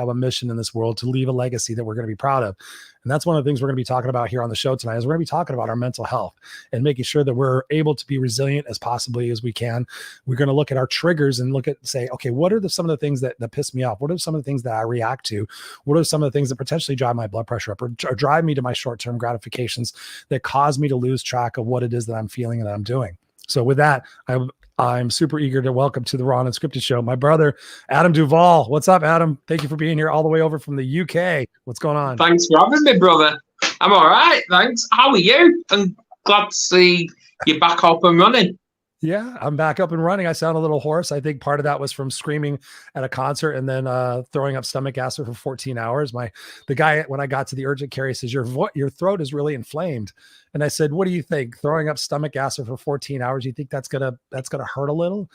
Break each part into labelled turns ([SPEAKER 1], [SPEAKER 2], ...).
[SPEAKER 1] have a mission in this world to leave a legacy that we're going to be proud of. And that's one of the things we're going to be talking about here on the show tonight, is we're going to be talking about our mental health and making sure that we're able to be resilient as possibly as we can. We're going to look at our triggers and say, okay, what are some of the things that piss me off? What are some of the things that I react to? What are some of the things that potentially drive my blood pressure up or drive me to my short-term gratifications that cause me to lose track of what it is that I'm feeling and that I'm doing? So with that, I'm super eager to welcome to the Raw and Unscripted show my brother, Adam Duval. What's up, Adam? Thank you for being here all the way over from the UK. What's going on?
[SPEAKER 2] Thanks for having me, brother. I'm all right, thanks. How are you? I'm glad to see you back up and running.
[SPEAKER 1] Yeah, I'm back up and running. I sound a little hoarse. I think part of that was from screaming at a concert and then throwing up stomach acid for 14 hours. The guy, when I got to the urgent care, he says, your throat is really inflamed. And I said, what do you think? Throwing up stomach acid for 14 hours, you think that's gonna hurt a little?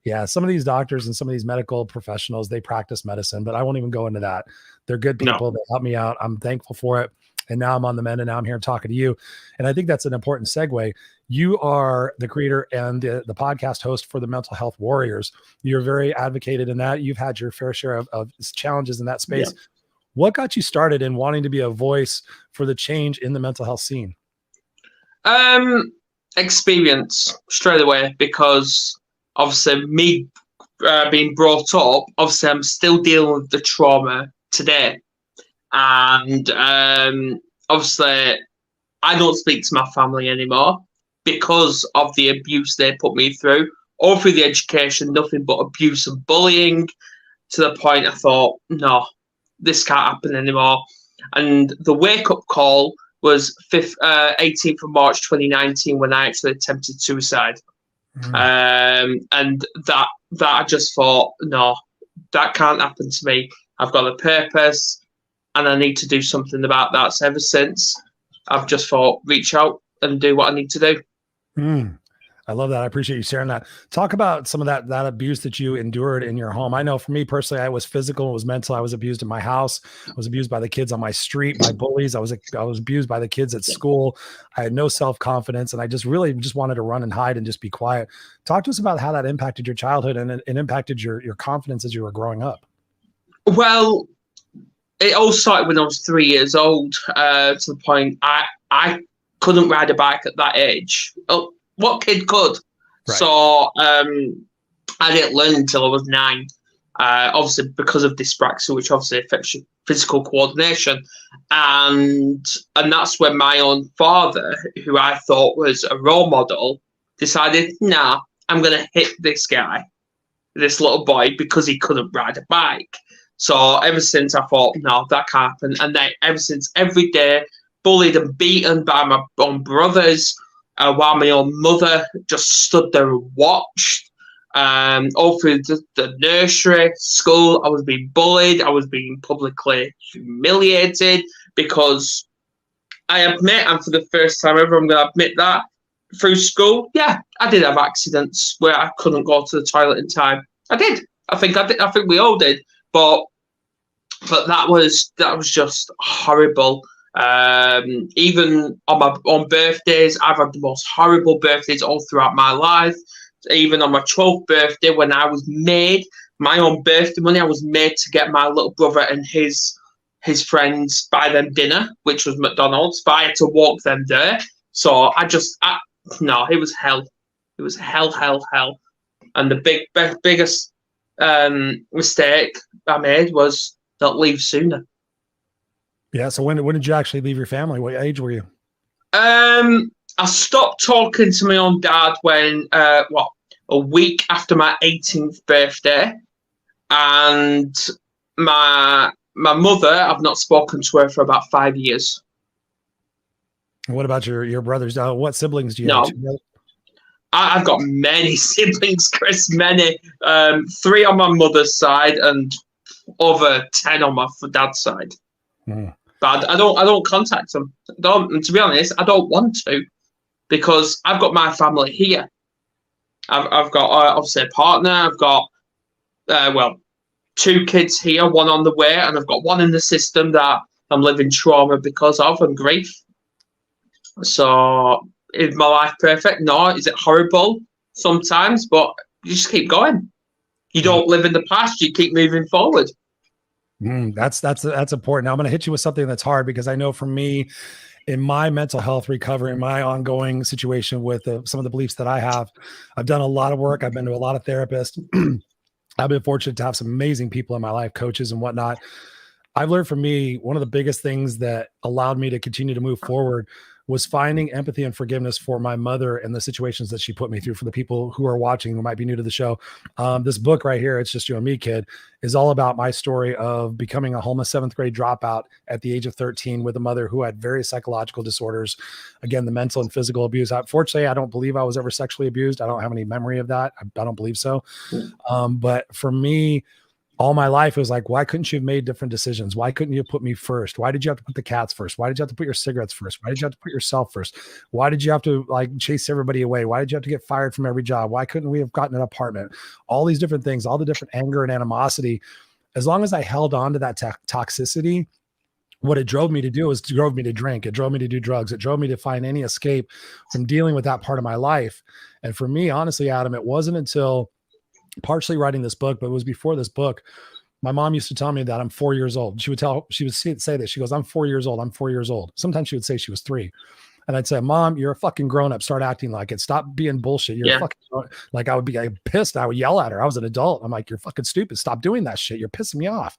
[SPEAKER 1] Yeah, some of these doctors and some of these medical professionals, they practice medicine, but I won't even go into that. They're good people. They help me out. I'm thankful for it. And now I'm on the mend, and now I'm here talking to you. And I think that's an important segue. You are the creator and the podcast host for the Mental Health Warriors. You're very advocated in that. You've had your fair share of challenges in that space. Yeah. What got you started in wanting to be a voice for the change in the mental health scene?
[SPEAKER 2] Experience straight away, because obviously me being brought up, obviously I'm still dealing with the trauma today. And obviously I don't speak to my family anymore because of the abuse they put me through, all through the education, nothing but abuse and bullying, to the point I thought, no, this can't happen anymore. And the wake-up call was 18th of March 2019 when I actually attempted suicide. And that I just thought, no, that can't happen to me. I've got a purpose and I need to do something about that. So ever since, I've just thought, reach out and do what I need to do.
[SPEAKER 1] I love that. I appreciate you sharing that. Talk about some of that abuse that you endured in your home. I know for me personally, I was physical, it was mental. I was abused in my house. I was abused by the kids on my street, by bullies. I was abused by the kids at school. I had no self-confidence, and I just wanted to run and hide and just be quiet. Talk to us about how that impacted your childhood and it impacted your confidence as you were growing up.
[SPEAKER 2] Well, it all started when I was 3 years old, to the point I couldn't ride a bike at that age. Oh, what kid could? Right. So I didn't learn until I was 9, obviously because of dyspraxia, which obviously affects your physical coordination. And that's when my own father, who I thought was a role model, decided, nah, I'm going to hit this guy, this little boy, because he couldn't ride a bike. So ever since I thought, no, that can't happen. And then ever since, every day, bullied and beaten by my own brothers, while my own mother just stood there and watched. All through the nursery, school, I was being bullied. I was being publicly humiliated because I admit, and for the first time ever, I'm going to admit that, through school, yeah, I did have accidents where I couldn't go to the toilet in time. I did. I think we all did. But that was just horrible. Even on birthdays, I've had the most horrible birthdays all throughout my life. Even on my 12th birthday, when I was made my own birthday money, I was made to get my little brother and his friends buy them dinner, which was McDonald's. But I had to walk them there. So no, it was hell. It was hell. And the biggest mistake I made was not leave sooner.
[SPEAKER 1] Yeah. So when did you actually leave your family? What age were you?
[SPEAKER 2] I stopped talking to my own dad when a week after my 18th birthday, and my mother, I've not spoken to her for about 5 years.
[SPEAKER 1] What about your brothers? What siblings do you have?
[SPEAKER 2] I've got many siblings, Chris. Many. 3 on my mother's side and over 10 on my dad's side. But I don't contact them. And to be honest, I don't want to, because I've got my family here. I've got obviously a partner. I've got 2 kids here, 1 on the way, and I've got 1 in the system that I'm living trauma because of, and grief. So is my life perfect? No. Is it horrible? Sometimes, but you just keep going. You don't live in the past. You keep moving forward.
[SPEAKER 1] That's important. Now I'm going to hit you with something that's hard, because I know for me, in my mental health recovery, in my ongoing situation with some of the beliefs that I have, I've done a lot of work. I've been to a lot of therapists. I've been fortunate to have some amazing people in my life, coaches and whatnot. I've learned from me, one of the biggest things that allowed me to continue to move forward was finding empathy and forgiveness for my mother and the situations that she put me through. For the people who are watching, who might be new to the show, this book right here, It's Just You and Me, Kid, is all about my story of becoming a homeless 7th grade dropout at the age of 13 with a mother who had various psychological disorders. Again, the mental and physical abuse. Fortunately, I don't believe I was ever sexually abused. I don't have any memory of that. I don't believe so. But for me, all my life, it was like, why couldn't you have made different decisions? Why couldn't you put me first? Why did you have to put the cats first? Why did you have to put your cigarettes first? Why did you have to put yourself first? Why did you have to like chase everybody away? Why did you have to get fired from every job? Why couldn't we have gotten an apartment? All these different things, all the different anger and animosity. As long as I held on to that toxicity, what it drove me to do is it drove me to drink. It drove me to do drugs. It drove me to find any escape from dealing with that part of my life. And for me, honestly, Adam, it wasn't until partially writing this book, but it was before this book. My mom used to tell me that I'm 4 years old. She would say this. She goes, I'm 4 years old. I'm 4 years old. Sometimes she would say she was 3. And I'd say, Mom, you're a fucking grown up. Start acting like it. Stop being bullshit. You're fucking, like, I would be pissed. I would yell at her. I was an adult. I'm like, you're fucking stupid. Stop doing that shit. You're pissing me off.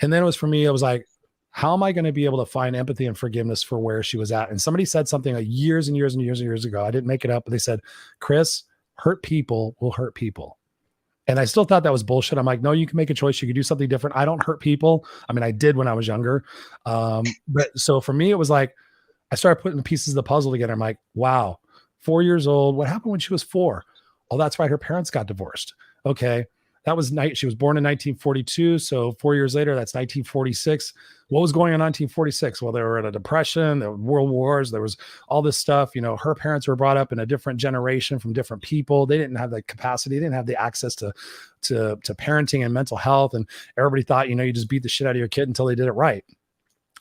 [SPEAKER 1] And then it was for me, it was like, how am I going to be able to find empathy and forgiveness for where she was at? And somebody said something like years and years and years and years ago. I didn't make it up, but they said, Chris, hurt people will hurt people. And I still thought that was bullshit. I'm like, no, you can make a choice. You can do something different. I don't hurt people. I mean, I did when I was younger. But so for me, it was like, I started putting the pieces of the puzzle together. I'm like, wow, 4 years old. What happened when she was 4? Oh, that's right. Her parents got divorced. Okay. That was she was born in 1942. So 4 years later, that's 1946. What was going on in 1946? Well, they were in a depression, there were world wars, there was all this stuff. You know, her parents were brought up in a different generation from different people. They didn't have the capacity, they didn't have the access to parenting and mental health. And everybody thought, you know, you just beat the shit out of your kid until they did it right.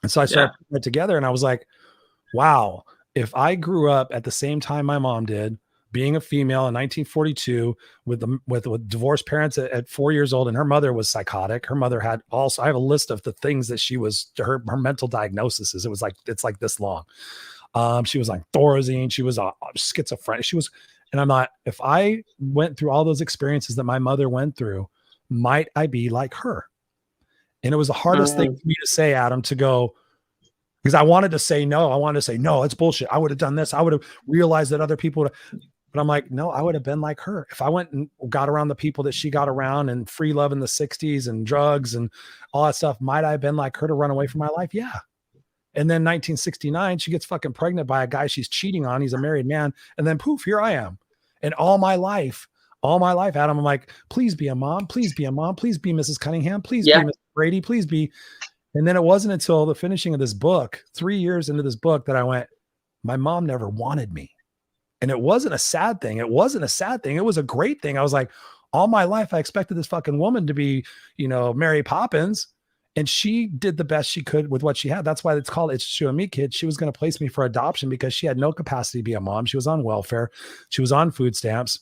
[SPEAKER 1] And so I started putting it together, and I was like, wow, if I grew up at the same time my mom did, being a female in 1942 with divorced parents at 4 years old, and her mother was psychotic. Her mother had also, I have a list of the things that she was, her mental diagnosis. It was like, it's like this long. She was like Thorazine. She was schizophrenic. And I'm not, if I went through all those experiences that my mother went through, might I be like her? And it was the hardest thing for me to say, Adam, to go, because I wanted to say no. I wanted to say, no, it's bullshit. I would have done this. I would have realized that other people would have. But I'm like, no, I would have been like her. If I went and got around the people that she got around and free love in the 60s and drugs and all that stuff, might I have been like her to run away from my life? Yeah. And then 1969, she gets fucking pregnant by a guy she's cheating on. He's a married man. And then poof, here I am. And all my life, Adam, I'm like, please be a mom. Please be a mom. Please be Mrs. Cunningham. Please be Mrs. Brady. Please be. And then it wasn't until the finishing of this book, 3 years into this book, that I went, my mom never wanted me. And it wasn't a sad thing. It wasn't a sad thing. It was a great thing. I was like, all my life, I expected this fucking woman to be, you know, Mary Poppins. And she did the best she could with what she had. That's why it's called It's Just You and Me, Kid. She was going to place me for adoption because she had no capacity to be a mom. She was on welfare. She was on food stamps.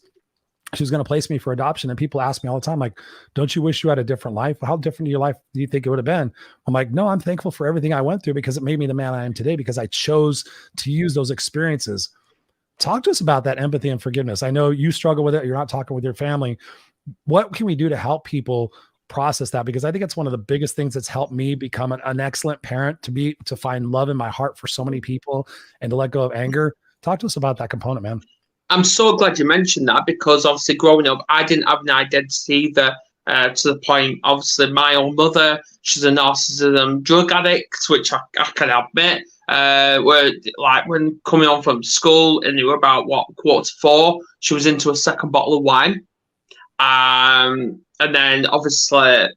[SPEAKER 1] She was going to place me for adoption. And people ask me all the time, like, don't you wish you had a different life? How different your life do you think it would have been? I'm like, no, I'm thankful for everything I went through because it made me the man I am today, because I chose to use those experiences. Talk to us about that empathy and forgiveness. I know you struggle with it. You're not talking with your family. What can we do to help people process that? Because I think it's one of the biggest things that's helped me become an excellent parent, to find love in my heart for so many people and to let go of anger. Talk to us about that component, man.
[SPEAKER 2] I'm so glad you mentioned that, because obviously growing up, I didn't have an identity either, to the point, obviously, my own mother, she's a narcissism drug addict, which I can admit. Where, like, when coming on from school and you were about 4:15, she was into a second bottle of wine. And then obviously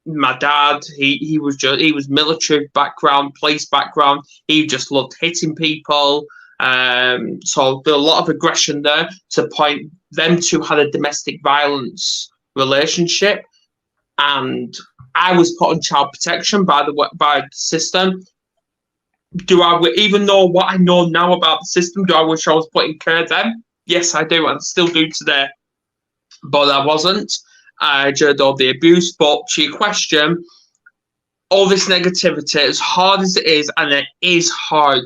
[SPEAKER 2] my dad, he was military background, police background. He just loved hitting people. So there was a lot of aggression there, to the point them two had a domestic violence relationship, and I was put on child protection by the system. Do I even know what I know now about the system? Do I wish I was put in care then? Yes, I do, and still do today. But I wasn't. I endured all the abuse. But to your question, all this negativity, as hard as it is, and it is hard,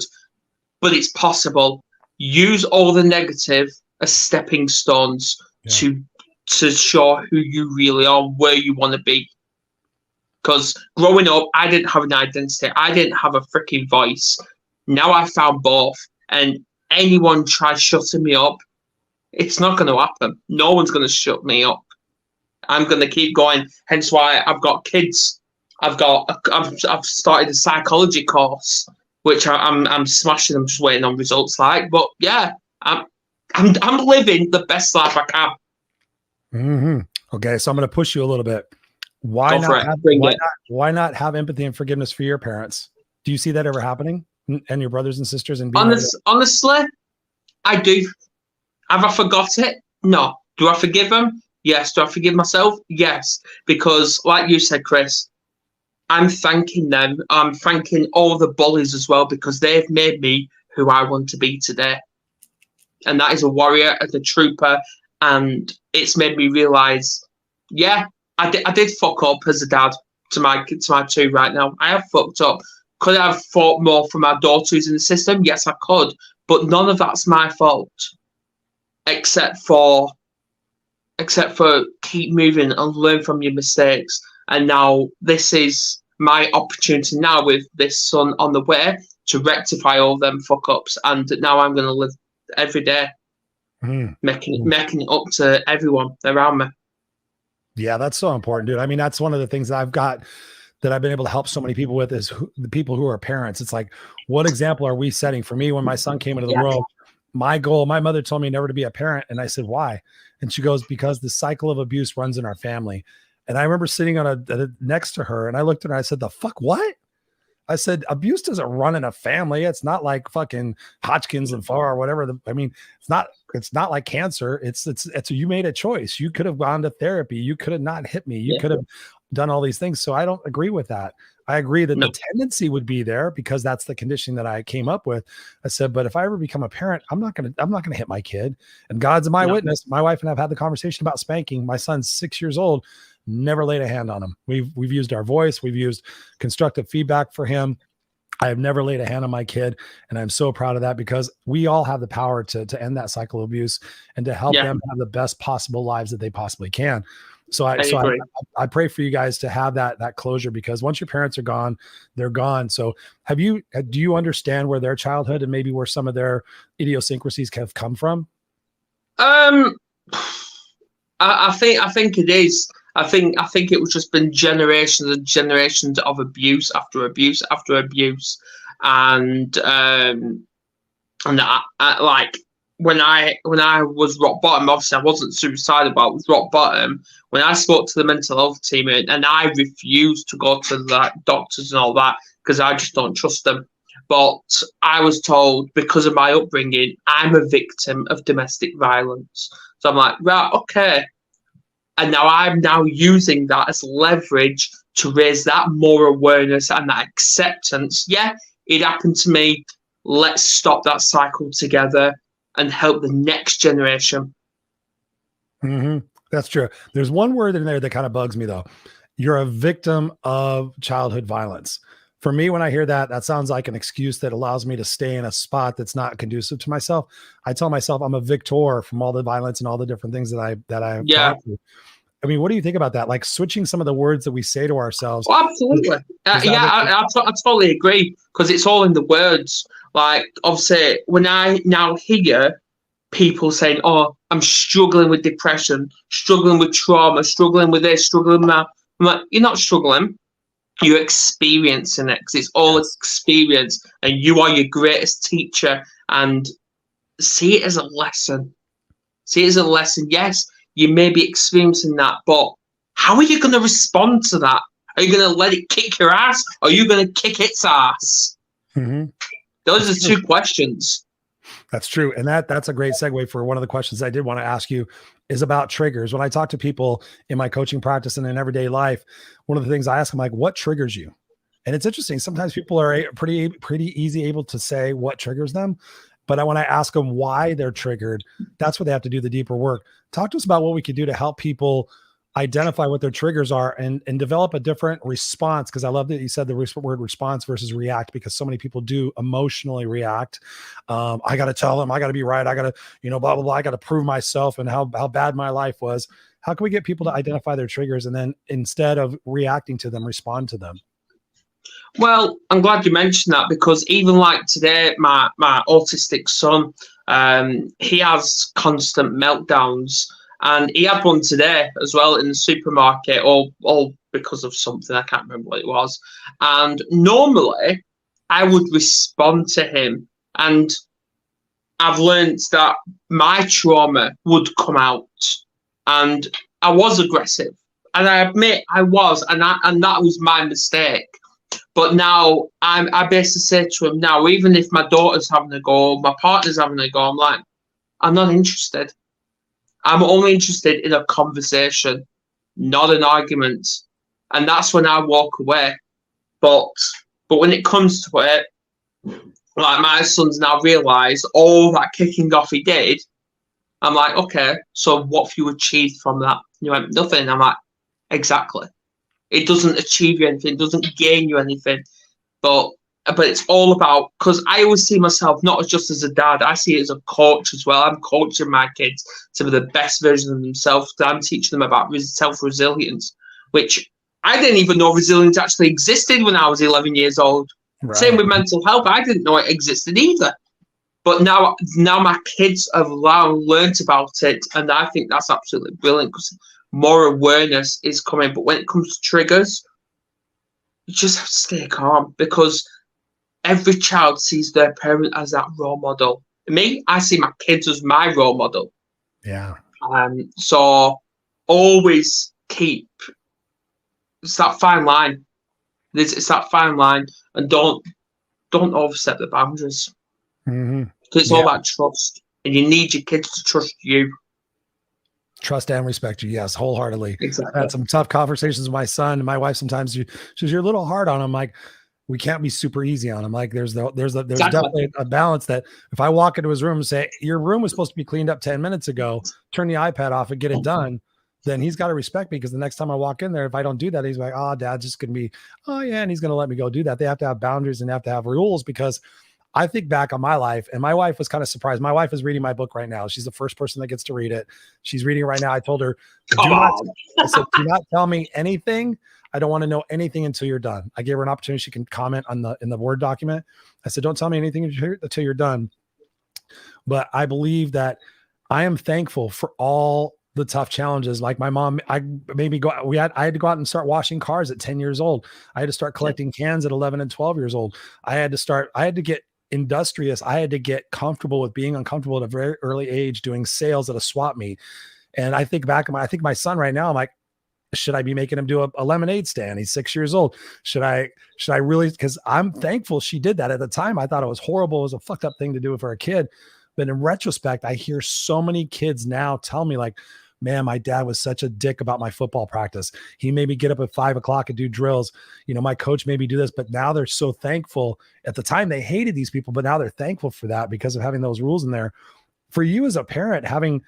[SPEAKER 2] but it's possible. Use all the negative as stepping stones to show who you really are, where you want to be. Because growing up, I didn't have an identity. I didn't have a freaking voice. Now I found both. And anyone tries shutting me up, it's not going to happen. No one's going to shut me up. I'm going to keep going. Hence why I've got kids. I've started a psychology course, which I'm smashing. I'm just waiting on results. But yeah, I'm living the best life I can.
[SPEAKER 1] Mm-hmm. Okay, so I'm going to push you a little bit. Why not have empathy and forgiveness for your parents? Do you see that ever happening, and your brothers and sisters? And
[SPEAKER 2] honestly, I do. Have I forgot it? No. Do I forgive them? Yes. Do I forgive myself? Yes. Because, like you said, Chris, I'm thanking them. I'm thanking all the bullies as well, because they've made me who I want to be today. And that is a warrior and a trooper. And it's made me realise, yeah, I did fuck up as a dad to my two right now. I have fucked up. Could I have fought more for my daughter who's in the system? Yes, I could. But none of that's my fault. Except for keep moving and learn from your mistakes. And now this is my opportunity now with this son on the way to rectify all them fuck ups. And now I'm going to live every day making it up to everyone around me.
[SPEAKER 1] Yeah, that's so important, dude. I mean, that's one of the things that I've been able to help so many people with is the people who are parents. It's like, what example are we setting? For me, when my son came into the world, my mother told me never to be a parent. And I said, why? And she goes, because the cycle of abuse runs in our family. And I remember sitting next to her, and I looked at her and I said, the fuck what? I said, abuse doesn't run in a family. It's not like fucking Hodgkin's lymphoma or whatever. It's not like cancer. It's you made a choice. You could have gone to therapy. You could have not hit me. You could have done all these things. So I don't agree with that. I agree that the tendency would be there because that's the conditioning that I came up with. I said, but if I ever become a parent, I'm not going to hit my kid. And God's my witness. My wife and I've had the conversation about spanking. My son's 6 years old. Never laid a hand on him. We've used our voice. We've used constructive feedback for him. I have never laid a hand on my kid. And I'm so proud of that because we all have the power to end that cycle of abuse and to help them have the best possible lives that they possibly can. So I pray for you guys to have that closure, because once your parents are gone, they're gone. So do you understand where their childhood and maybe where some of their idiosyncrasies have come from?
[SPEAKER 2] I think it is. I think it was just been generations and generations of abuse after abuse after abuse, and I like when I was rock bottom. Obviously, I wasn't suicidal, but I was rock bottom. When I spoke to the mental health team, and I refused to go to the doctors and all that because I just don't trust them. But I was told because of my upbringing, I'm a victim of domestic violence. So I'm like, right, okay. And now I'm using that as leverage to raise that more awareness and that acceptance. Yeah, it happened to me. Let's stop that cycle together and help the next generation.
[SPEAKER 1] Mm-hmm. That's true. There's one word in there that kind of bugs me, though. You're a victim of childhood violence. For me, when I hear that sounds like an excuse that allows me to stay in a spot that's not conducive to myself. I tell myself I'm a victor from all the violence and all the different things that I've gone through. I mean, what do you think about that? Like switching some of the words that we say to ourselves.
[SPEAKER 2] Oh, absolutely. I totally agree, because it's all in the words. Like, obviously, when I now hear people saying, oh, I'm struggling with depression, struggling with trauma, struggling with this, struggling with that, I'm like, you're not struggling. You're experiencing it, because it's all experience, and you are your greatest teacher. And see it as a lesson. See it as a lesson. Yes, you may be experiencing that, but how are you going to respond to that? Are you going to let it kick your ass, or are you going to kick its ass?
[SPEAKER 1] Mm-hmm.
[SPEAKER 2] Those are two questions.
[SPEAKER 1] That's true. And that's a great segue for one of the questions I did want to ask you is about triggers. When I talk to people in my coaching practice and in everyday life, one of the things I ask them, like, what triggers you? And it's interesting. Sometimes people are pretty easy able to say what triggers them. But when I ask them why they're triggered, that's what they have to do the deeper work. Talk to us about what we could do to help people identify what their triggers are and develop a different response. Cause I love that you said the word response versus react, because so many people do emotionally react. I got to tell them, I got to be right. I got to, blah, blah, blah. I got to prove myself and how bad my life was. How can we get people to identify their triggers and then instead of reacting to them, respond to them?
[SPEAKER 2] Well, I'm glad you mentioned that, because even like today, my autistic son, he has constant meltdowns, and he had one today as well in the supermarket, all because of something. I can't remember what it was. And normally, I would respond to him, and I've learned that my trauma would come out, and I was aggressive, and I admit I was, and that was my mistake. But now I basically say to him now, even if my daughter's having a go, my partner's having a go, I'm like, I'm not interested. I'm only interested in a conversation, not an argument. And that's when I walk away. But when it comes to it, like my son's now realised all that kicking off he did, I'm like, okay, so what have you achieved from that? And he went, nothing. I'm like, exactly. It doesn't achieve you anything. It doesn't gain you anything. But it's all about, because I always see myself not just as a dad. I see it as a coach as well. I'm coaching my kids to be the best version of themselves. I'm teaching them about self-resilience, which I didn't even know resilience actually existed when I was 11 years old. Right. Same with mental health. I didn't know it existed either. But now my kids have learned about it, and I think that's absolutely brilliant, because more awareness is coming. But when it comes to triggers, you just have to stay calm, because every child sees their parent as that role model. Me, I see my kids as my role model.
[SPEAKER 1] Yeah.
[SPEAKER 2] So always keep, it's that fine line. It's that fine line, and don't overstep the boundaries.
[SPEAKER 1] Mm-hmm.
[SPEAKER 2] Because it's all about trust, and you need your kids to trust you.
[SPEAKER 1] Trust and respect you. Yes, wholeheartedly.
[SPEAKER 2] Exactly.
[SPEAKER 1] I had some tough conversations with my son and my wife. Sometimes she's you're a little hard on him. Like, we can't be super easy on him. Like there's definitely a balance that if I walk into his room and say, your room was supposed to be cleaned up 10 minutes ago, turn the iPad off and get it done, then he's got to respect me, because the next time I walk in there, if I don't do that, he's like, oh, dad's just going to be, oh yeah. And he's going to let me go do that. They have to have boundaries and have to have rules, because I think back on my life, and my wife was kind of surprised. My wife is reading my book right now. She's the first person that gets to read it. She's reading it right now. I told her, do not tell me anything. I don't want to know anything until you're done. I gave her an opportunity. She can comment in the Word document. I said, don't tell me anything until you're done. But I believe that I am thankful for all the tough challenges. Like my mom, I had to go out and start washing cars at 10 years old. I had to start collecting cans at 11 and 12 years old. I had to get industrious. I had to get comfortable with being uncomfortable at a very early age, doing sales at a swap meet. And I think back, I think my son right now, I'm like, should I be making him do a lemonade stand? He's 6 years old. Should I really? Because I'm thankful she did that. At the time, I thought it was horrible. It was a fucked up thing to do for a kid. But in retrospect, I hear so many kids now tell me like, man, my dad was such a dick about my football practice. He made me get up at 5 o'clock and do drills. My coach made me do this, but now they're so thankful. At the time they hated these people, but now they're thankful for that because of having those rules in there. For you as a parent, having,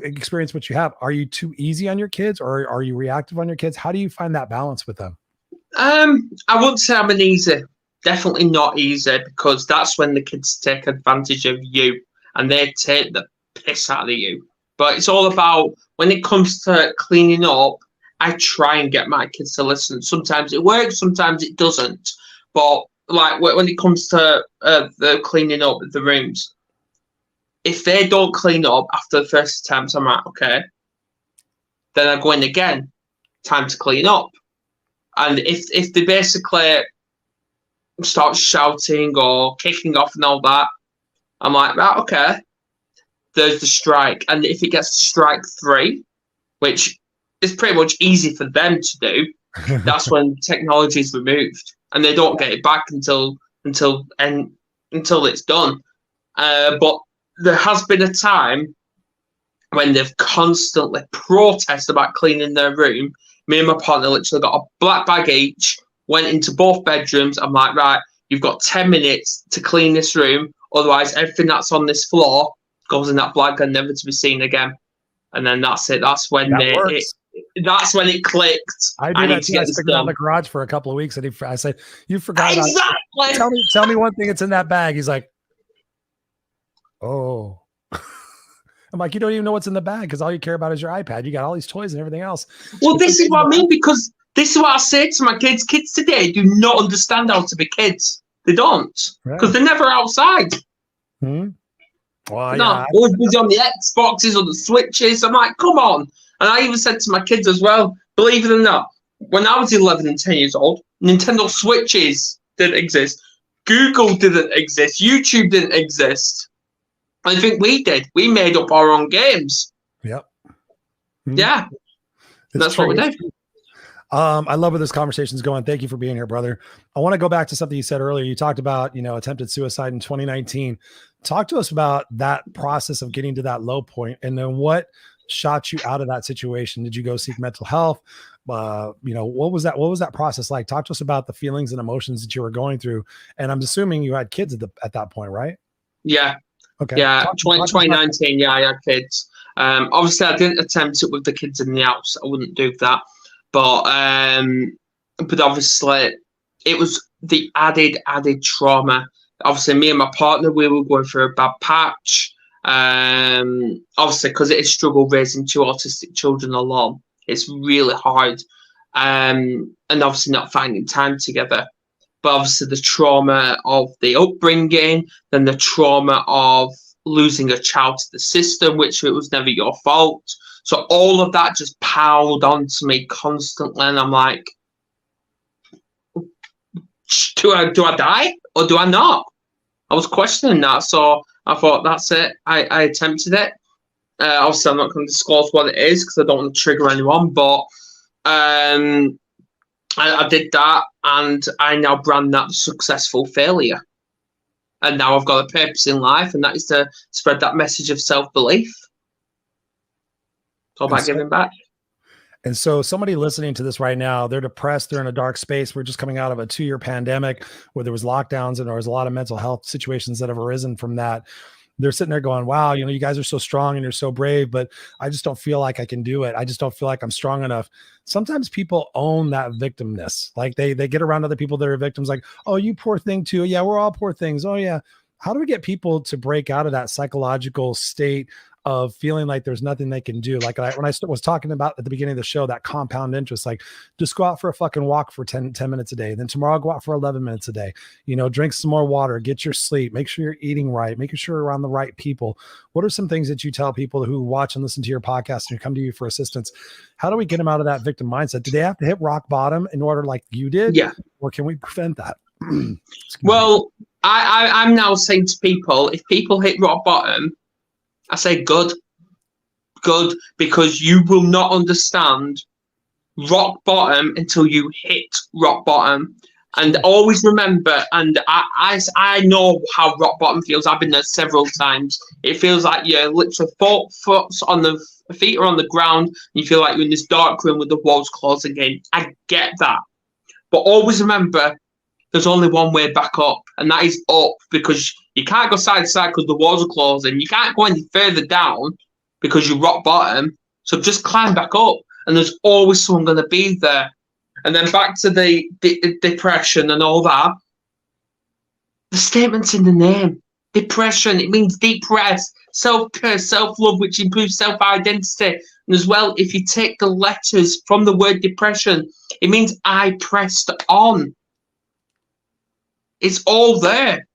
[SPEAKER 1] experience what you have, are you too easy on your kids, or are you reactive on your kids? How do you find that balance with them?
[SPEAKER 2] I wouldn't say I'm an easy, definitely not easy, because that's when the kids take advantage of you and they take the piss out of you. But it's all about, when it comes to cleaning up, I try and get my kids to listen. Sometimes it works, sometimes it doesn't. But like when it comes to the cleaning up the rooms, if they don't clean up after the first attempt, I'm like, okay. Then I go in again, time to clean up. And if they basically start shouting or kicking off and all that, I'm like, right, okay. There's the strike. And if it gets to strike 3, which is pretty much easy for them to do, that's when technology is removed. And they don't get it back until it's done. But there has been a time when they've constantly protested about cleaning their room. Me and my partner literally got a black bag each, went into both bedrooms. I'm like, right, you've got 10 minutes to clean this room. Otherwise, everything that's on this floor goes in that bag and never to be seen again. And then that's it. That's when that's when it clicked.
[SPEAKER 1] I do that too. I stick it out in the garage for a couple of weeks, and I say, "You forgot
[SPEAKER 2] exactly.
[SPEAKER 1] about it. Tell me one thing that's in that bag." He's like, "Oh." I'm like, "You don't even know what's in the bag because all you care about is your iPad. You got all these toys and everything else."
[SPEAKER 2] Well, this is what I mean, because this is what I say to my kids. Kids today do not understand how to be kids. They don't, because they're never outside.
[SPEAKER 1] Well,
[SPEAKER 2] no, always busy on the Xboxes or the Switches. I'm like, come on. And I even said to my kids as well, believe it or not, when I was 11 and 10 years old, Nintendo Switches didn't exist. Google didn't exist. YouTube didn't exist. I think we did. We made up our own games.
[SPEAKER 1] Yep.
[SPEAKER 2] Yeah. That's what we did.
[SPEAKER 1] I love where this conversation is going. Thank you for being here, brother. I want to go back to something you said earlier. You talked about, attempted suicide in 2019. Talk to us about that process of getting to that low point, and then what shot you out of that situation. Did you go seek mental health? What was that process like? Talk to us about the feelings and emotions that you were going through. And I'm assuming you had kids at that point, right?
[SPEAKER 2] Yeah.
[SPEAKER 1] Okay.
[SPEAKER 2] Yeah. 2019. Yeah, I had kids. Obviously I didn't attempt it with the kids in the house. I wouldn't do that. But obviously it was the added trauma. Obviously, me and my partner, we were going through a bad patch. Obviously, because it is a struggle raising two autistic children alone. It's really hard. And obviously not finding time together. But obviously the trauma of the upbringing, then the trauma of losing a child to the system, which it was never your fault. So all of that just piled onto me constantly. And I'm like, do I die or do I not? I was questioning that. So I thought, that's it. I attempted it. Obviously, I'm not going to disclose what it is because I don't want to trigger anyone. But I did that, and I now brand that successful failure. And now I've got a purpose in life, and that is to spread that message of self-belief. It's all about giving back.
[SPEAKER 1] And so somebody listening to this right now, they're depressed. They're in a dark space. We're just coming out of a 2-year pandemic where there was lockdowns and there was a lot of mental health situations that have arisen from that. They're sitting there going, wow, you guys are so strong and you're so brave, but I just don't feel like I can do it. I just don't feel like I'm strong enough. Sometimes people own that victimness. Like they get around other people that are victims, like, oh, you poor thing too. Yeah, we're all poor things. Oh yeah. How do we get people to break out of that psychological state of feeling like there's nothing they can do? Like when I was talking about at the beginning of the show, that compound interest, like just go out for a fucking walk for 10 minutes a day. Then tomorrow go out for 11 minutes a day, drink some more water, get your sleep, make sure you're eating right, making sure you're around the right people. What are some things that you tell people who watch and listen to your podcast and come to you for assistance? How do we get them out of that victim mindset? Do they have to hit rock bottom in order like you did?
[SPEAKER 2] Yeah.
[SPEAKER 1] Or can we prevent that?
[SPEAKER 2] Well, I'm now saying to people, if people hit rock bottom, I say good, because you will not understand rock bottom until you hit rock bottom. And always remember, and I know how rock bottom feels. I've been there several times. It feels like you're literally 4 foot on the feet are on the ground. And you feel like you're in this dark room with the walls closing in. I get that. But always remember, there's only one way back up, and that is up, because you can't go side to side because the walls are closing. You can't go any further down because you rock bottom. So just climb back up, and there's always someone going to be there. And then back to the depression and all that. The statement's in the name. Depression, it means depressed, self-care, self-love, which improves self-identity. And as well, if you take the letters from the word depression, it means I pressed on. It's all there.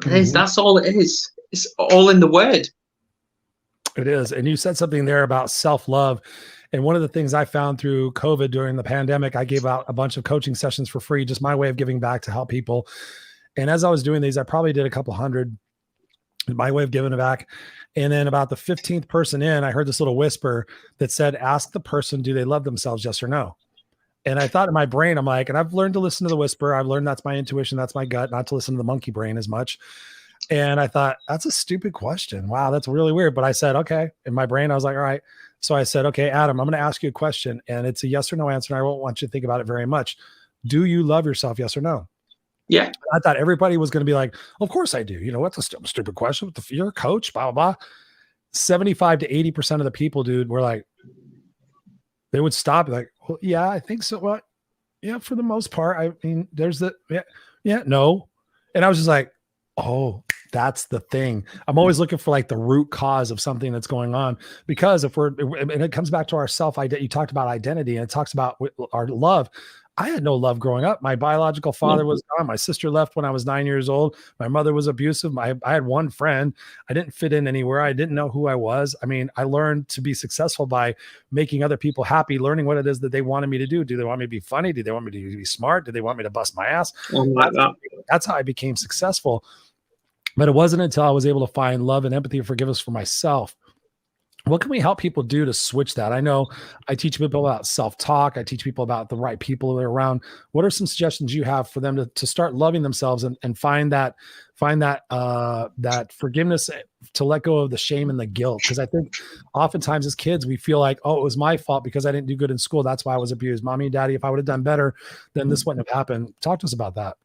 [SPEAKER 2] That's all it is. It's all in the word.
[SPEAKER 1] It is. And you said something there about self-love. And one of the things I found through COVID during the pandemic, I gave out a bunch of coaching sessions for free, just my way of giving back to help people. And as I was doing these, I probably did a couple hundred, my way of giving it back. And then about the 15th person in, I heard this little whisper that said, ask the person, do they love themselves? Yes or no? And I thought in my brain, I'm like, and I've learned to listen to the whisper. I've learned that's my intuition. That's my gut, not to listen to the monkey brain as much. And I thought, that's a stupid question. Wow, that's really weird. But I said, okay. In my brain, I was like, all right. So I said, okay, Adam, I'm going to ask you a question. And it's a yes or no answer. And I won't want you to think about it very much. Do you love yourself? Yes or no?
[SPEAKER 2] Yeah.
[SPEAKER 1] I thought everybody was going to be like, of course I do. What's a stupid question? You're a coach, blah, blah, blah. 75 to 80% of the people, dude, were like, they would stop like, well, yeah, I think so. Well, yeah, for the most part. I mean, there's no. And I was just like, oh, that's the thing. I'm always looking for like the root cause of something that's going on, because and it comes back to our self-identity. You talked about identity, and it talks about our love. I had no love growing up. My biological father was gone. My sister left when I was 9 years old. My mother was abusive. I had one friend. I didn't fit in anywhere. I didn't know who I was. I mean, I learned to be successful by making other people happy, learning what it is that they wanted me to do. Do they want me to be funny? Do they want me to be smart? Do they want me to bust my ass? That's how I became successful. But it wasn't until I was able to find love and empathy and forgiveness for myself. What can we help people do to switch that? I know I teach people about self-talk. I teach people about the right people they're around. What are some suggestions you have for them to start loving themselves and find that forgiveness, to let go of the shame and the guilt? Because I think oftentimes as kids, we feel like, oh, it was my fault because I didn't do good in school. That's why I was abused. Mommy and daddy, if I would have done better, then this wouldn't have happened. Talk to us about that.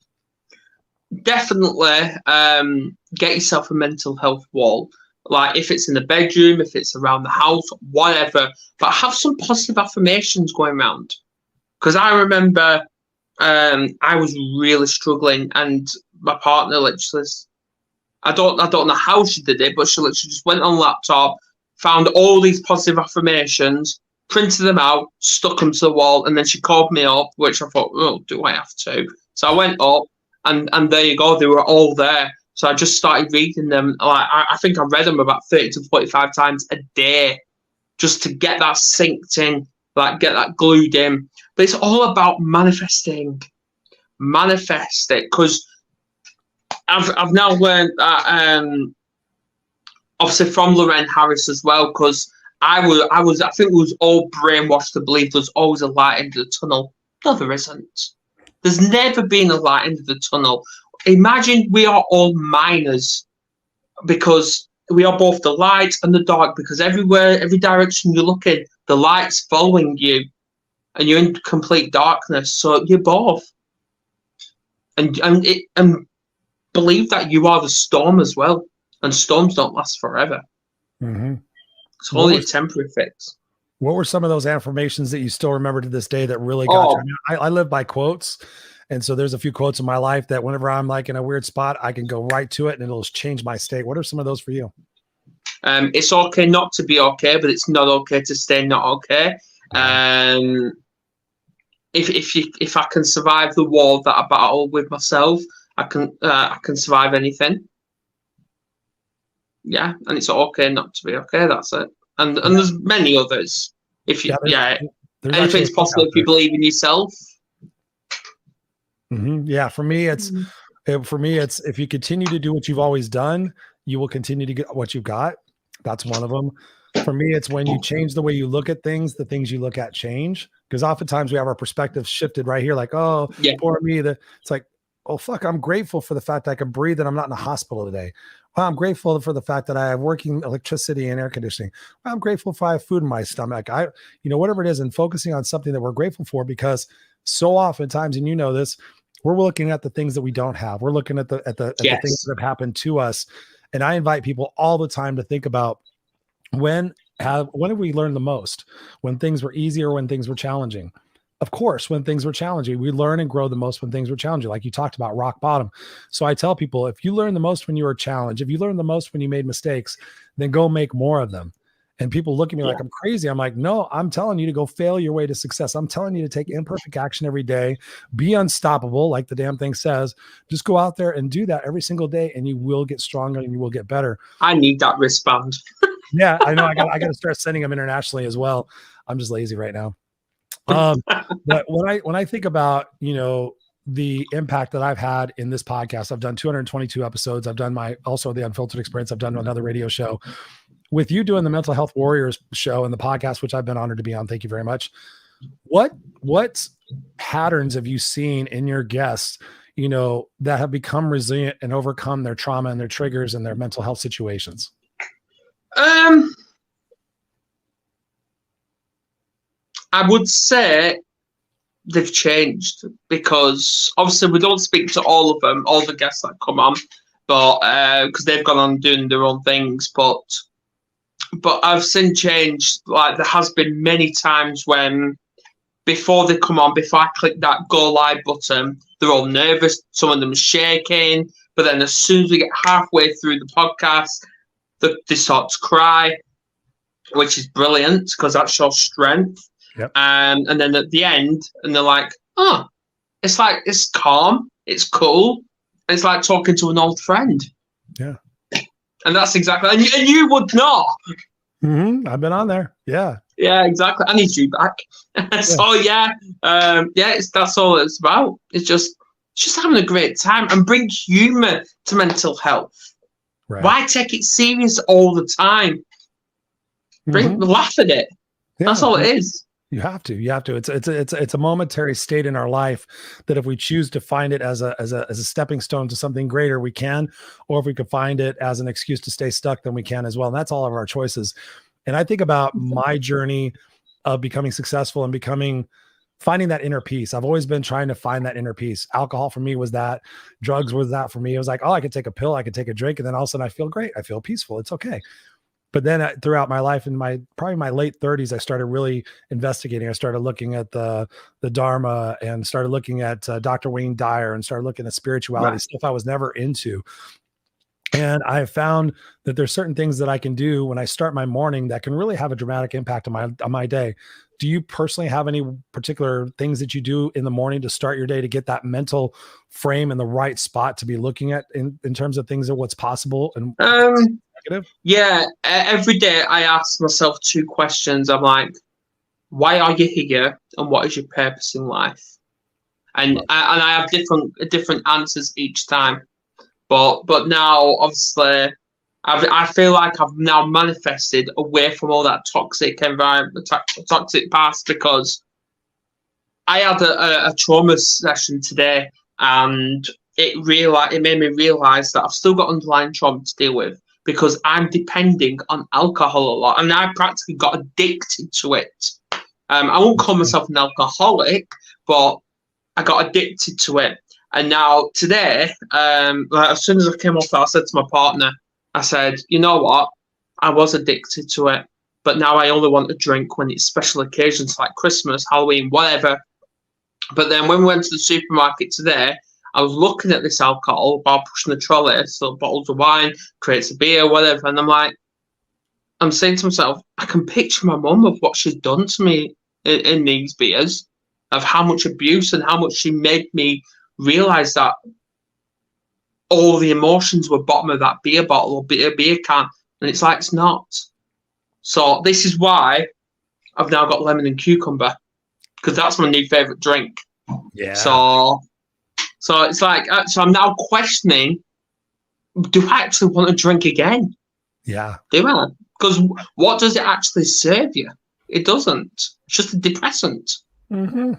[SPEAKER 2] Definitely get yourself a mental health wall. Like if it's in the bedroom, if it's around the house, whatever, but have some positive affirmations going around. Because I remember I was really struggling, and my partner literally, I don't know how she did it, but she literally just went on laptop, found all these positive affirmations, printed them out, stuck them to the wall, and then she called me up, which I thought, oh, do I have to? So I went up, and there you go, they were all there. So I just started reading them. Like I think I read them about 30 to 45 times a day, just to get that synced in, like get that glued in. But it's all about manifesting. Manifest it, because I've now learned that obviously from Lorraine Harris as well, because I think we was all brainwashed to believe there's always a light end of the tunnel. No, there isn't. There's never been a light end of the tunnel. Imagine we are all miners, because we are both the light and the dark, because everywhere, every direction you look in, the light's following you and you're in complete darkness. So you're both. And believe that you are the storm as well. And storms don't last forever. Mm-hmm. It's only a temporary fix.
[SPEAKER 1] What were some of those affirmations that you still remember to this day that really got you? I live by quotes. And so there's a few quotes in my life that whenever I'm like in a weird spot, I can go right to it and it'll change my state. What are some of those for you?
[SPEAKER 2] It's okay not to be okay, but it's not okay to stay not okay. If I can survive the war that I battle with myself, I can survive anything. Yeah, and it's okay not to be okay. That's it. And there's many others. If you anything's possible if you believe in yourself.
[SPEAKER 1] Mm-hmm. Yeah, for me, it's if you continue to do what you've always done, you will continue to get what you've got. That's one of them. For me, it's when you change the way you look at things, the things you look at change. Because oftentimes we have our perspective shifted right here, like, oh, poor me. It's like, oh, fuck, I'm grateful for the fact that I can breathe and I'm not in a hospital today. Well, I'm grateful for the fact that I have working electricity and air conditioning. Well, I'm grateful if I have food in my stomach. Whatever it is, and focusing on something that we're grateful for, because so oftentimes, and you know this, we're looking at the things that we don't have. We're looking at the things that have happened to us. And I invite people all the time to think about when have we learned the most? When things were easy or when things were challenging? Of course, when things were challenging, we learn and grow the most when things were challenging, like you talked about rock bottom. So I tell people, if you learn the most when you were challenged, if you learn the most when you made mistakes, then go make more of them. And people look at me like I'm crazy. I'm like, no, I'm telling you to go fail your way to success. I'm telling you to take imperfect action every day. Be unstoppable, like the damn thing says. Just go out there and do that every single day, and you will get stronger and you will get better.
[SPEAKER 2] I need that wristband.
[SPEAKER 1] Yeah, I know. I got to start sending them internationally as well. I'm just lazy right now. But when I think about, the impact that I've had in this podcast, I've done 222 episodes. I've done also the Unfiltered Experience. I've done another radio show. With you doing the Mental Health Warriors show and the podcast, which I've been honored to be on. Thank you very much. What patterns have you seen in your guests, that have become resilient and overcome their trauma and their triggers and their mental health situations?
[SPEAKER 2] I would say they've changed, because obviously we don't speak to all of them, all the guests that come on, but because they've gone on doing their own things. But but I've seen change. Like there has been many times when before they come on, before I click that go live button, they're all nervous. Some of them shaking. But then as soon as we get halfway through the podcast, they start to cry, which is brilliant because that shows strength.
[SPEAKER 1] Yep.
[SPEAKER 2] And then at the end, and they're like, oh, it's calm, it's cool. And it's like talking to an old friend.
[SPEAKER 1] Yeah.
[SPEAKER 2] And that's exactly, and you would know.
[SPEAKER 1] Mm-hmm. I've been on there. Yeah.
[SPEAKER 2] Yeah, exactly. I need you back. So that's all it's about. It's just having a great time and bring humor to mental health.
[SPEAKER 1] Right.
[SPEAKER 2] Why take it serious all the time? Laugh at it. Yeah. That's all it is.
[SPEAKER 1] You have to. It's a momentary state in our life that if we choose to find it as a stepping stone to something greater, we can, or if we could find it as an excuse to stay stuck, then we can as well. And that's all of our choices. And I think about my journey of becoming successful and finding that inner peace. I've always been trying to find that inner peace. Alcohol for me was that. Drugs was that for me. It was like, oh, I could take a pill, I could take a drink, and then all of a sudden I feel great. I feel peaceful. It's okay. But then throughout my life, in probably my late 30s, I started really investigating. I started looking at the Dharma and started looking at Dr. Wayne Dyer and started looking at spirituality, stuff I was never into. And I have found that there's certain things that I can do when I start my morning that can really have a dramatic impact on my day. Do you personally have any particular things that you do in the morning to start your day to get that mental frame in the right spot to be looking at in terms of things of what's possible and negative?
[SPEAKER 2] Yeah, every day I ask myself two questions. I'm like, why are you here, and what is your purpose in life? And I have different answers each time. But now, obviously, I feel like I've now manifested away from all that toxic environment, toxic past, because I had a trauma session today, and it made me realize that I've still got underlying trauma to deal with because I'm depending on alcohol a lot, and I practically got addicted to it. I won't call myself an alcoholic, but I got addicted to it. And now today, as soon as I came off that, I said to my partner, I said, you know what? I was addicted to it, but now I only want to drink when it's special occasions like Christmas, Halloween, whatever. But then when we went to the supermarket today, I was looking at this alcohol while pushing the trolley, so bottles of wine, crates of beer, whatever. And I'm saying to myself, I can picture my mum of what she's done to me in these beers, of how much abuse and how much she made me realize that all the emotions were bottom of that beer bottle or beer can, and it's like it's not. So this is why I've now got lemon and cucumber, because that's my new favorite drink.
[SPEAKER 1] Yeah.
[SPEAKER 2] So it's like, so I'm now questioning, do I actually want to drink again?
[SPEAKER 1] Yeah.
[SPEAKER 2] Do I? Because what does it actually serve you? It doesn't. It's just a depressant.
[SPEAKER 1] Mm-hmm.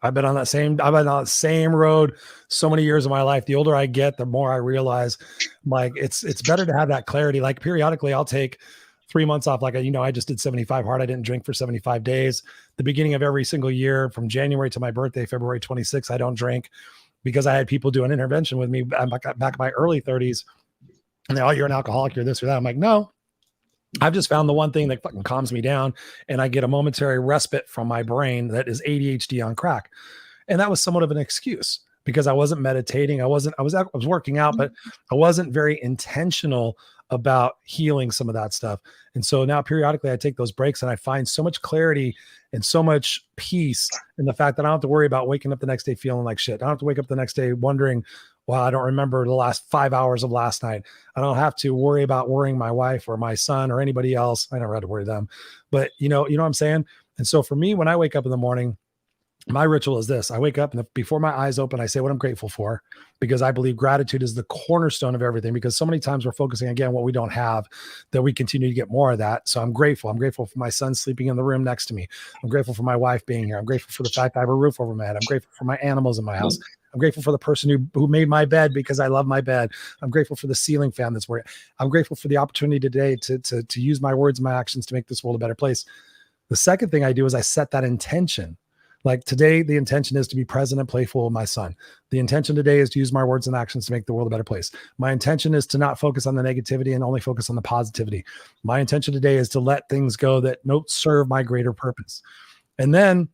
[SPEAKER 1] I've been on that same road so many years of my life. The older I get, the more I realize, like, it's better to have that clarity. Like periodically I'll take 3 months off. Like, I just did 75 hard. I didn't drink for 75 days. The beginning of every single year from January to my birthday, February 26th, I don't drink, because I had people do an intervention with me back in my early 30s. And they're, oh, you're an alcoholic, you're this or that. I'm like, no, I've just found the one thing that fucking calms me down, and I get a momentary respite from my brain that is ADHD on crack. And that was somewhat of an excuse because I wasn't meditating. I was working out, but I wasn't very intentional about healing some of that stuff. And so now periodically I take those breaks and I find so much clarity and so much peace in the fact that I don't have to worry about waking up the next day feeling like shit. I don't have to wake up the next day wondering, well, I don't remember the last 5 hours of last night. I don't have to worry about worrying my wife or my son or anybody else. I never had to worry them, but you know what I'm saying? And so for me, when I wake up in the morning, my ritual is this. I wake up and before my eyes open, I say what I'm grateful for, because I believe gratitude is the cornerstone of everything, because so many times we're focusing again, what we don't have, that we continue to get more of that. So I'm grateful. I'm grateful for my son sleeping in the room next to me. I'm grateful for my wife being here. I'm grateful for the fact I have a roof over my head. I'm grateful for my animals in my house. I'm grateful for the person who made my bed because I love my bed. I'm grateful for the ceiling fan that's where I'm grateful for the opportunity today to use my words and my actions to make this world a better place. The second thing I do is I set that intention. Like today, the intention is to be present and playful with my son. The intention today is to use my words and actions to make the world a better place. My intention is to not focus on the negativity and only focus on the positivity. My intention today is to let things go that don't serve my greater purpose. And then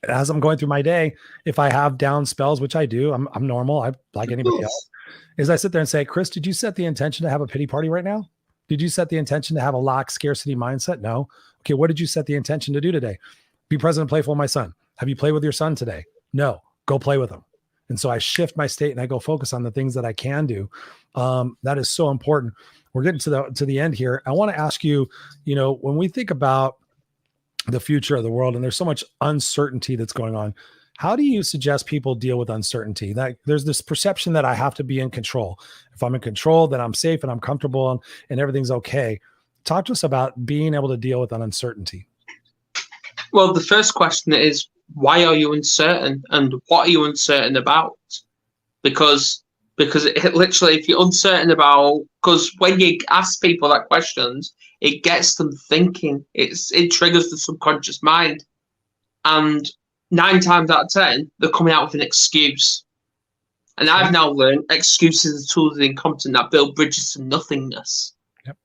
[SPEAKER 1] as I'm going through my day, if I have down spells, which I do, I'm normal. I like anybody else, is I sit there and say, Chris, did you set the intention to have a pity party right now? Did you set the intention to have a lack scarcity mindset? No. Okay. What did you set the intention to do today? Be present and playful with my son. Have you played with your son today? No. Go play with him. And so I shift my state and I go focus on the things that I can do. That is so important. We're getting to the end here. I want to ask you, when we think about the future of the world and there's so much uncertainty that's going on, how do you suggest people deal with uncertainty? That there's this perception that I have to be in control. If I'm in control, then I'm safe and I'm comfortable and everything's okay. Talk to us about being able to deal with an uncertainty.
[SPEAKER 2] Well, the first question is, why are you uncertain and what are you uncertain about? Because it literally, if you're uncertain about, because when you ask people that questions, it gets them thinking. It triggers the subconscious mind. And 9 times out of 10, they're coming out with an excuse. And I've now learned excuses are tools of the incompetent that build bridges to nothingness.
[SPEAKER 1] Yep.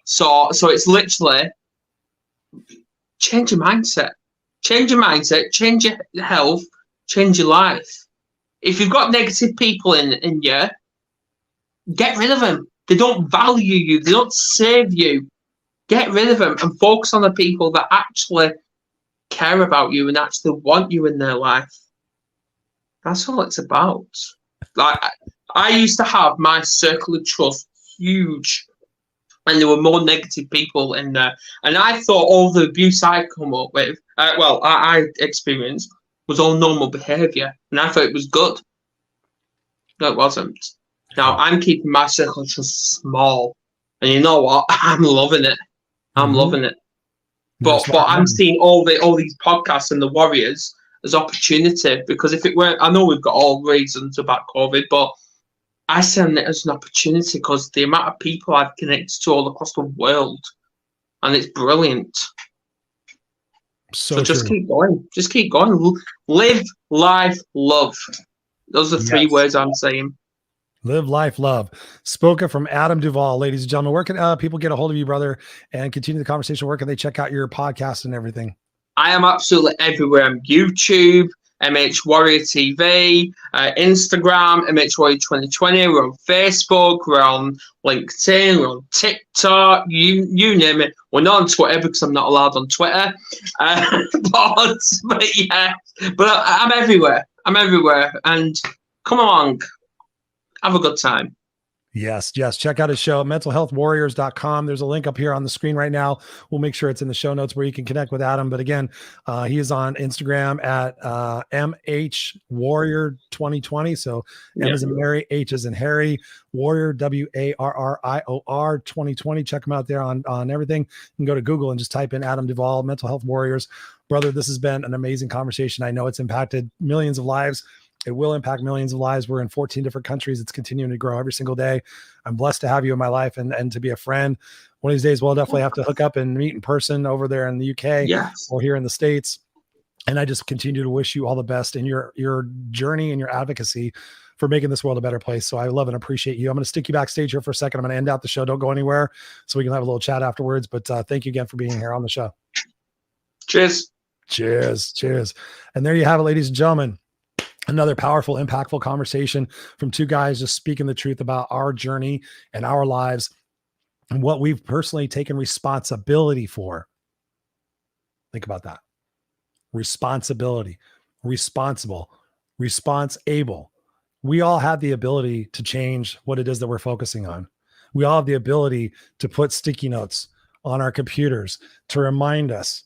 [SPEAKER 2] So it's literally change your mindset. Change your mindset, change your health, change your life. If you've got negative people in you, get rid of them. They don't value you. They don't save you. Get rid of them and focus on the people that actually care about you and actually want you in their life. That's all it's about. Like I used to have my circle of trust huge, and there were more negative people in there. And I thought all the abuse I'd come up with, I experienced, was all normal behaviour, and I thought it was good. No, it wasn't. Now I'm keeping my circle of trust small, and you know what? I'm loving it. I'm loving it. But I'm seeing all these podcasts and the warriors as opportunity, because if it weren't, I know we've got all reasons about COVID, but I see it as an opportunity because the amount of people I've connected to all across the world, and it's brilliant. So just keep going. Just keep going. Live, life, love. Those are 3 words I'm saying.
[SPEAKER 1] Live, life, love. Spoken from Adam Duval, ladies and gentlemen. Where can people get a hold of you, brother, and continue the conversation? Where can they check out your podcast and everything?
[SPEAKER 2] I am absolutely everywhere. I'm YouTube, MH Warrior TV, Instagram, MH Warrior 2020. We're on Facebook. We're on LinkedIn. We're on TikTok. You name it. We're not on Twitter because I'm not allowed on Twitter. But yeah, but I'm everywhere. I'm everywhere. And come along. Have a good time.
[SPEAKER 1] Yes. Check out his show, mentalhealthwarriors.com. There's a link up here on the screen right now. We'll make sure it's in the show notes where you can connect with Adam. But again, he is on Instagram at MHWarrior2020. So M as in Mary, H as in Harry, Warrior, WARRIOR 2020. Check him out there on everything. You can go to Google and just type in Adam Duval, Mental Health Warriors. Brother, this has been an amazing conversation. I know it's impacted millions of lives. It will impact millions of lives. We're in 14 different countries. It's continuing to grow every single day. I'm blessed to have you in my life and to be a friend. One of these days, we'll definitely have to hook up and meet in person over there in the UK or here in the States. And I just continue to wish you all the best in your journey and your advocacy for making this world a better place. So I love and appreciate you. I'm going to stick you backstage here for a second. I'm going to end out the show. Don't go anywhere so we can have a little chat afterwards. But thank you again for being here on the show.
[SPEAKER 2] Cheers.
[SPEAKER 1] And there you have it, ladies and gentlemen. Another powerful, impactful conversation from 2 guys just speaking the truth about our journey and our lives and what we've personally taken responsibility for. Think about that. Responsibility, responsible, response-able. We all have the ability to change what it is that we're focusing on. We all have the ability to put sticky notes on our computers to remind us,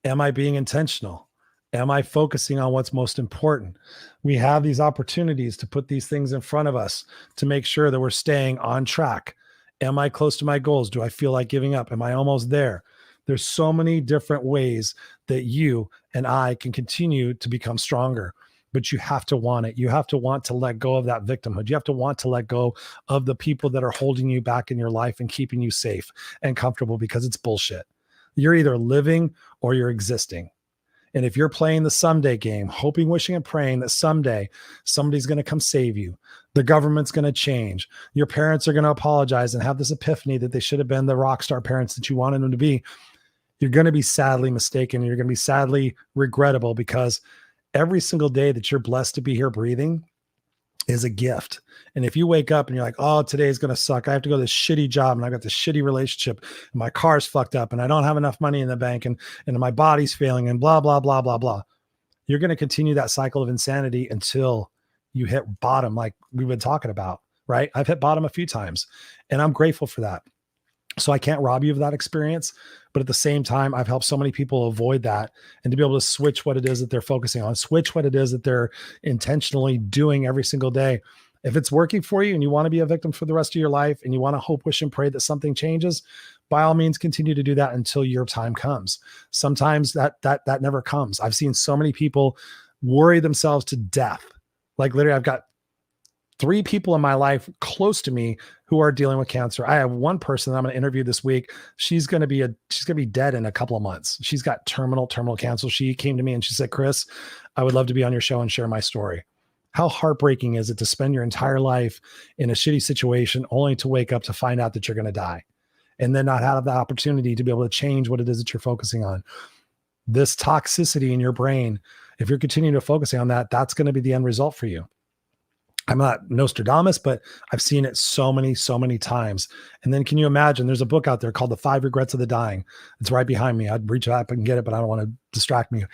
[SPEAKER 1] am I being intentional? Am I focusing on what's most important? We have these opportunities to put these things in front of us to make sure that we're staying on track. Am I close to my goals? Do I feel like giving up? Am I almost there? There's so many different ways that you and I can continue to become stronger, but you have to want it. You have to want to let go of that victimhood. You have to want to let go of the people that are holding you back in your life and keeping you safe and comfortable, because it's bullshit. You're either living or you're existing. And if you're playing the someday game, hoping, wishing, and praying that someday somebody's going to come save you, the government's going to change, your parents are going to apologize and have this epiphany that they should have been the rock star parents that you wanted them to be, you're going to be sadly mistaken. You're going to be sadly regrettable, because every single day that you're blessed to be here breathing is a gift. And if you wake up and you're like, oh, today's going to suck, I have to go to this shitty job and I got this shitty relationship and my car's fucked up and I don't have enough money in the bank and my body's failing and blah, blah, blah, blah, blah. You're going to continue that cycle of insanity until you hit bottom, like we've been talking about, right? I've hit bottom a few times and I'm grateful for that. So I can't rob you of that experience, but at the same time, I've helped so many people avoid that and to be able to switch what it is that they're focusing on, switch what it is that they're intentionally doing every single day. If it's working for you and you want to be a victim for the rest of your life and you want to hope, wish, and pray that something changes, by all means, continue to do that until your time comes. Sometimes that never comes. I've seen so many people worry themselves to death. Like literally, I've got 3 people in my life close to me who are dealing with cancer. I have one person that I'm going to interview this week. She's going to be dead in a couple of months. She's got terminal cancer. She came to me and she said, Chris, I would love to be on your show and share my story. How heartbreaking is it to spend your entire life in a shitty situation only to wake up to find out that you're going to die and then not have the opportunity to be able to change what it is that you're focusing on? This toxicity in your brain, if you're continuing to focus on that, that's going to be the end result for you. I'm not Nostradamus, but I've seen it so many times. And then can you imagine, there's a book out there called The 5 Regrets of the Dying. It's right behind me. I'd reach up and get it, but I don't want to distract me.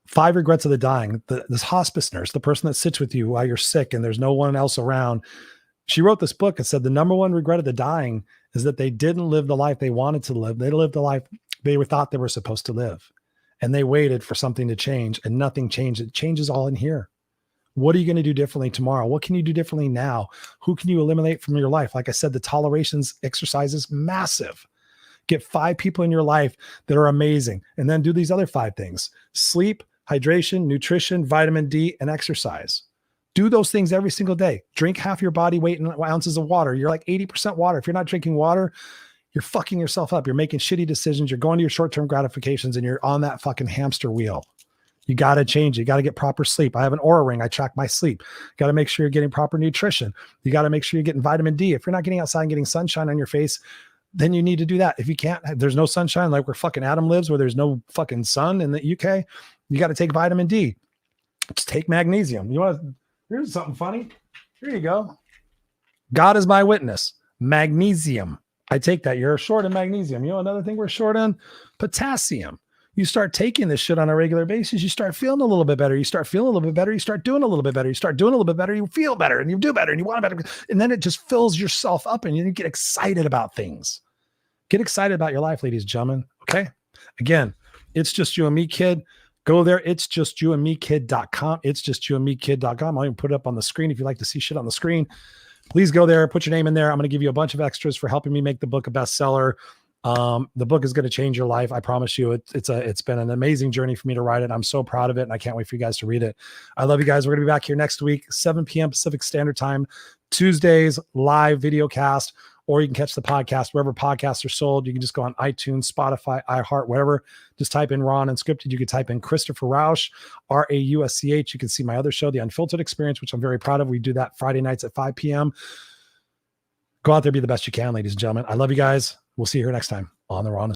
[SPEAKER 1] 5 Regrets of the Dying. This hospice nurse, the person that sits with you while you're sick and there's no one else around. She wrote this book and said the number one regret of the dying is that they didn't live the life they wanted to live. They lived the life they thought they were supposed to live. And they waited for something to change and nothing changed. It changes all in here. What are you going to do differently tomorrow? What can you do differently now? Who can you eliminate from your life? Like I said, the tolerations exercise is massive. Get 5 people in your life that are amazing. And then do these other 5 things: sleep, hydration, nutrition, vitamin D, and exercise. Do those things every single day. Drink half your body weight in ounces of water. You're like 80% water. If you're not drinking water, you're fucking yourself up. You're making shitty decisions. You're going to your short-term gratifications and you're on that fucking hamster wheel. You got to change. You got to get proper sleep. I have an Oura ring. I track my sleep. Got to make sure you're getting proper nutrition. You got to make sure you're getting vitamin D. If you're not getting outside and getting sunshine on your face, then you need to do that. If you can't, there's no sunshine, like where fucking Adam lives, where there's no fucking sun in the UK, you got to take vitamin D. Just take magnesium. Here's something funny. Here you go. God is my witness. Magnesium. I take that. You're short in magnesium. You know another thing we're short on? Potassium. You start taking this shit on a regular basis, you start feeling a little bit better. You start feeling a little bit better. You start doing a little bit better. You start doing a little bit better. You feel better and you do better and you want better. And then it just fills yourself up and you get excited about things. Get excited about your life, ladies and gentlemen. Okay. Again, It's Just You and Me Kid. Go there. It's just you and me kid.com. It's just you and me kid.com. I'll even put it up on the screen. If you like to see shit on the screen, please go there, put your name in there. I'm going to give you a bunch of extras for helping me make the book a bestseller. The book is going to change your life. I promise you. It's been an amazing journey for me to write it. I'm so proud of it. And I can't wait for you guys to read it. I love you guys. We're going to be back here next week, 7 p.m. Pacific Standard Time, Tuesdays, live video cast, or you can catch the podcast wherever podcasts are sold. You can just go on iTunes, Spotify, iHeart, whatever. Just type in Ron Unscripted. You can type in Christopher Rausch, Rausch. You can see my other show, The Unfiltered Experience, which I'm very proud of. We do that Friday nights at 5 p.m. Go out there, be the best you can, ladies and gentlemen. I love you guys. We'll see you here next time on the Ron